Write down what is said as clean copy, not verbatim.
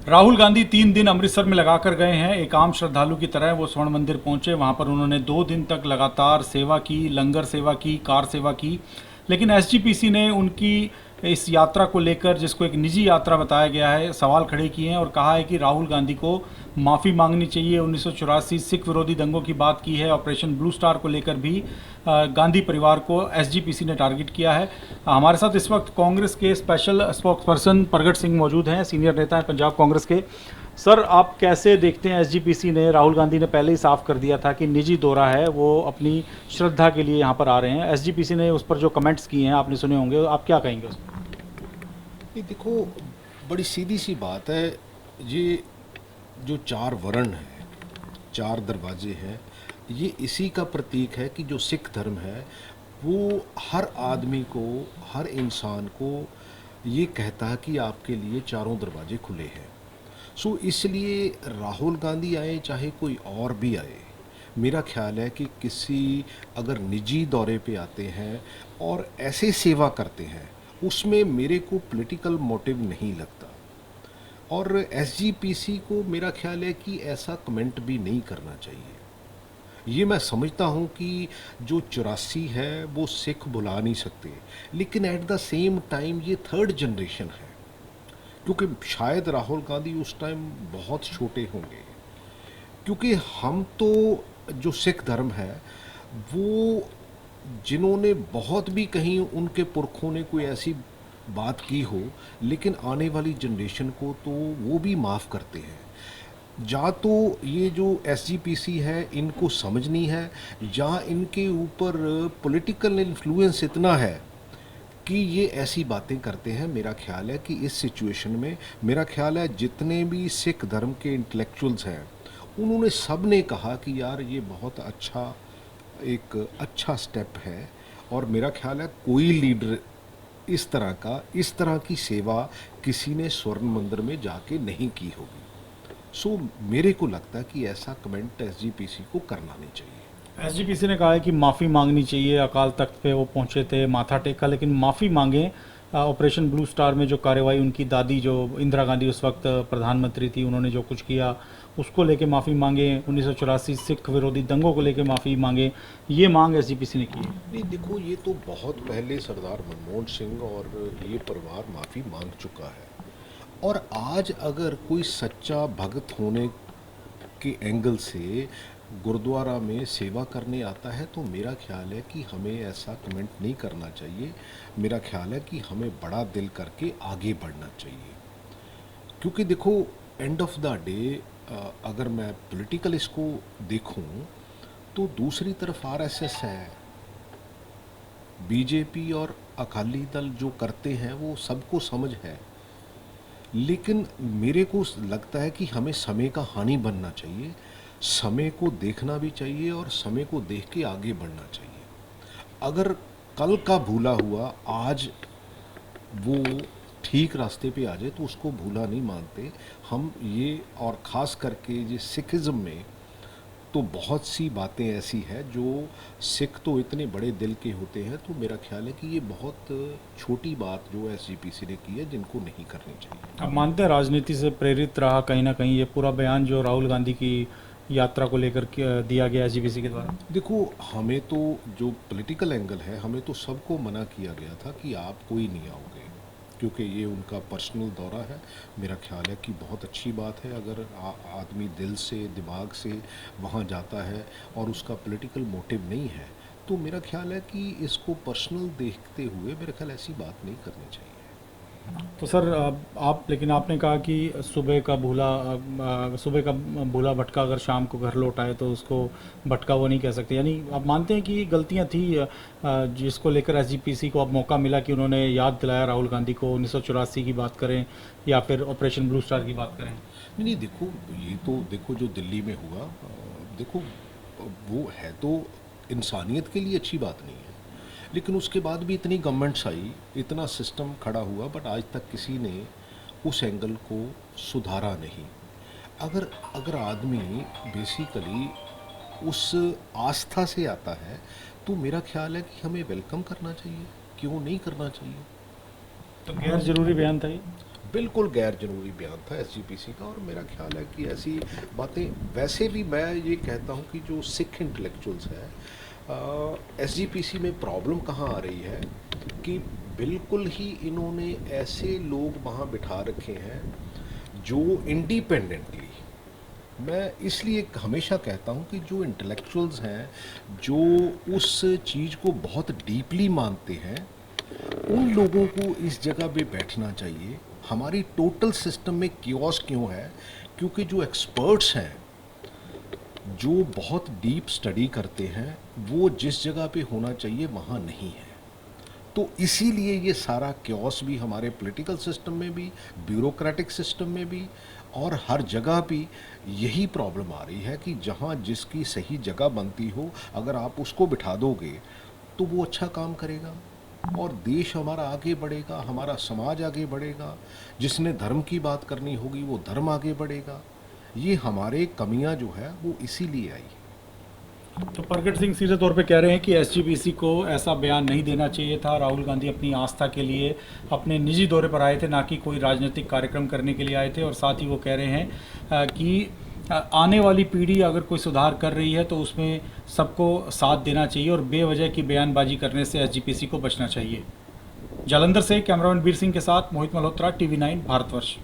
राहुल गांधी 3 दिन अमृतसर में लगाकर गए हैं। एक आम श्रद्धालु की तरह वो स्वर्ण मंदिर पहुंचे। वहां पर उन्होंने 2 दिन तक लगातार सेवा की, लंगर सेवा की, कार सेवा की। लेकिन एसजीपीसी ने उनकी इस यात्रा को लेकर, जिसको एक निजी यात्रा बताया गया है, सवाल खड़े किए हैं और कहा है कि राहुल गांधी को माफ़ी मांगनी चाहिए। 1984 सिख विरोधी दंगों की बात की है। ऑपरेशन ब्लू स्टार को लेकर भी गांधी परिवार को एसजीपीसी ने टारगेट किया है। हमारे साथ इस वक्त कांग्रेस के स्पेशल स्पोक्सपर्सन प्रगट सिंह मौजूद हैं, सीनियर नेता हैं पंजाब कांग्रेस के। सर, आप कैसे देखते हैं? एसजीपीसी ने, राहुल गांधी ने पहले ही साफ कर दिया था कि निजी दौरा है, वो अपनी श्रद्धा के लिए यहाँ पर आ रहे हैं। एसजीपीसी ने उस पर जो कमेंट्स किए हैं आपने सुने होंगे, आप क्या कहेंगे उस पर? ये देखो, बड़ी सीधी सी बात है। ये जो चार वर्ण है, चार दरवाजे हैं, ये इसी का प्रतीक है कि जो सिख धर्म है वो हर आदमी को, हर इंसान को ये कहता है कि आपके लिए चारों दरवाजे खुले हैं। सो इसलिए राहुल गांधी आए चाहे कोई और भी आए, मेरा ख्याल है कि किसी अगर निजी दौरे पे आते हैं और ऐसे सेवा करते हैं, उसमें मेरे को पॉलिटिकल मोटिव नहीं लगता। और एसजीपीसी को मेरा ख्याल है कि ऐसा कमेंट भी नहीं करना चाहिए। ये मैं समझता हूँ कि जो 84 है वो सिख भुला नहीं सकते, लेकिन एट द सेम टाइम ये थर्ड जनरेशन है, क्योंकि शायद राहुल गांधी उस टाइम बहुत छोटे होंगे। क्योंकि हम तो, जो सिख धर्म है वो, जिन्होंने बहुत भी कहीं उनके पुरखों ने कोई ऐसी बात की हो, लेकिन आने वाली जनरेशन को तो वो भी माफ़ करते हैं। या तो ये जो एसजीपीसी है इनको समझनी है, या इनके ऊपर पॉलिटिकल इन्फ्लुएंस इतना है कि ये ऐसी बातें करते हैं। मेरा ख्याल है कि इस सिचुएशन में, मेरा ख्याल है जितने भी सिख धर्म के इंटेलेक्चुअल्स हैं उन्होंने सब ने कहा कि यार ये बहुत अच्छा, एक अच्छा स्टेप है। और मेरा ख्याल है कोई लीडर इस तरह का, इस तरह की सेवा किसी ने स्वर्ण मंदिर में जाके नहीं की होगी। सो मेरे को लगता है कि ऐसा कमेंट एसजीपीसी को करना नहीं चाहिए। एसजीपीसी ने कहा है कि माफ़ी मांगनी चाहिए। अकाल तख्त पे वो पहुंचे थे, माथा टेका, लेकिन माफ़ी मांगे। ऑपरेशन ब्लू स्टार में जो कार्रवाई, उनकी दादी जो इंदिरा गांधी उस वक्त प्रधानमंत्री थी, उन्होंने जो कुछ किया उसको लेके माफ़ी मांगे। 1984 सिख विरोधी दंगों को लेके माफ़ी मांगे। ये मांग एसजीपीसी ने की है। नहीं देखो, ये तो बहुत पहले सरदार मनमोहन सिंह और ये परिवार माफ़ी मांग चुका है। और आज अगर कोई सच्चा भगत होने के एंगल से गुरुद्वारा में सेवा करने आता है तो मेरा ख्याल है कि हमें ऐसा कमेंट नहीं करना चाहिए। मेरा ख्याल है कि हमें बड़ा दिल करके आगे बढ़ना चाहिए। क्योंकि देखो, एंड ऑफ द डे अगर मैं पॉलिटिकल इसको देखूं तो दूसरी तरफ आरएसएस है, बीजेपी और अकाली दल जो करते हैं वो सबको समझ है। लेकिन मेरे को लगता है कि हमें समय का हानि बनना चाहिए, समय को देखना भी चाहिए और समय को देख के आगे बढ़ना चाहिए। अगर कल का भूला हुआ आज वो ठीक रास्ते पे आ जाए तो उसको भूला नहीं मानते हम ये। और ख़ास करके ये सिखिज़्म में तो बहुत सी बातें ऐसी हैं जो, सिख तो इतने बड़े दिल के होते हैं, तो मेरा ख्याल है कि ये बहुत छोटी बात जो एसजीपीसी ने की है, जिनको नहीं करनी चाहिए। आप मानते हैं राजनीति से प्रेरित रहा कहीं ना कहीं ये पूरा बयान जो राहुल गांधी की यात्रा को लेकर दिया गया एसजीपीसी के द्वारा? देखो, हमें तो जो पॉलिटिकल एंगल है, हमें तो सबको मना किया गया था कि आप कोई नहीं आओगे, क्योंकि ये उनका पर्सनल दौरा है। मेरा ख्याल है कि बहुत अच्छी बात है अगर आदमी दिल से, दिमाग से वहाँ जाता है और उसका पॉलिटिकल मोटिव नहीं है, तो मेरा ख्याल है कि इसको पर्सनल देखते हुए मेरा ख्याल ऐसी बात नहीं करनी चाहिए। तो सर, आप, लेकिन आपने कहा कि सुबह का भूला भटका अगर शाम को घर लौट आए तो उसको भटका वो नहीं कह सकते। यानी आप मानते हैं कि गलतियां थी, जिसको लेकर एसजीपीसी को अब मौका मिला कि उन्होंने याद दिलाया राहुल गांधी को? 1984 की बात करें या फिर ऑपरेशन ब्लू स्टार की बात करें? नहीं नहीं, देखो, ये तो देखो जो दिल्ली में हुआ, देखो वो है तो इंसानियत के लिए अच्छी बात नहीं है, लेकिन उसके बाद भी इतनी गवर्नमेंट्स आई, इतना सिस्टम खड़ा हुआ, बट आज तक किसी ने उस एंगल को सुधारा नहीं। अगर अगर आदमी बेसिकली उस आस्था से आता है तो मेरा ख्याल है कि हमें वेलकम करना चाहिए, क्यों नहीं करना चाहिए। तो गैर जरूरी बयान था ये? बिल्कुल गैर जरूरी बयान था एसजीपीसी का, और मेरा ख्याल है कि ऐसी बातें, वैसे भी मैं ये कहता हूँ कि जो सिख इंटेलेक्चुअल्स है, एसजीपीसी में प्रॉब्लम कहाँ आ रही है कि बिल्कुल ही इन्होंने ऐसे लोग वहाँ बिठा रखे हैं जो इंडिपेंडेंटली, मैं इसलिए हमेशा कहता हूँ कि जो इंटेलेक्चुअल्स हैं, जो उस चीज़ को बहुत डीपली मानते हैं, उन लोगों को इस जगह पे बैठना चाहिए। हमारी टोटल सिस्टम में कियोस क्यों है? क्योंकि जो एक्सपर्ट्स हैं, जो बहुत डीप स्टडी करते हैं, वो जिस जगह पे होना चाहिए वहाँ नहीं है। तो इसीलिए ये सारा क्योस भी हमारे पॉलिटिकल सिस्टम में भी, ब्यूरोक्रेटिक सिस्टम में भी, और हर जगह भी यही प्रॉब्लम आ रही है कि जहाँ जिसकी सही जगह बनती हो, अगर आप उसको बिठा दोगे तो वो अच्छा काम करेगा और देश हमारा आगे बढ़ेगा, हमारा समाज आगे बढ़ेगा। जिसने धर्म की बात करनी होगी वो धर्म आगे बढ़ेगा। ये हमारे कमियां जो है वो इसीलिए आई। तो प्रगट सिंह सीधे तौर पे कह रहे हैं कि एसजीपीसी को ऐसा बयान नहीं देना चाहिए था। राहुल गांधी अपनी आस्था के लिए अपने निजी दौरे पर आए थे, ना कि कोई राजनीतिक कार्यक्रम करने के लिए आए थे। और साथ ही वो कह रहे हैं कि आने वाली पीढ़ी अगर कोई सुधार कर रही है तो उसमें सबको साथ देना चाहिए और बेवजह की बयानबाजी करने से एसजीपीसी को बचना चाहिए। जालंधर से कैमरामैन वीर सिंह के साथ मोहित मल्होत्रा, टीवी 9 भारतवर्ष।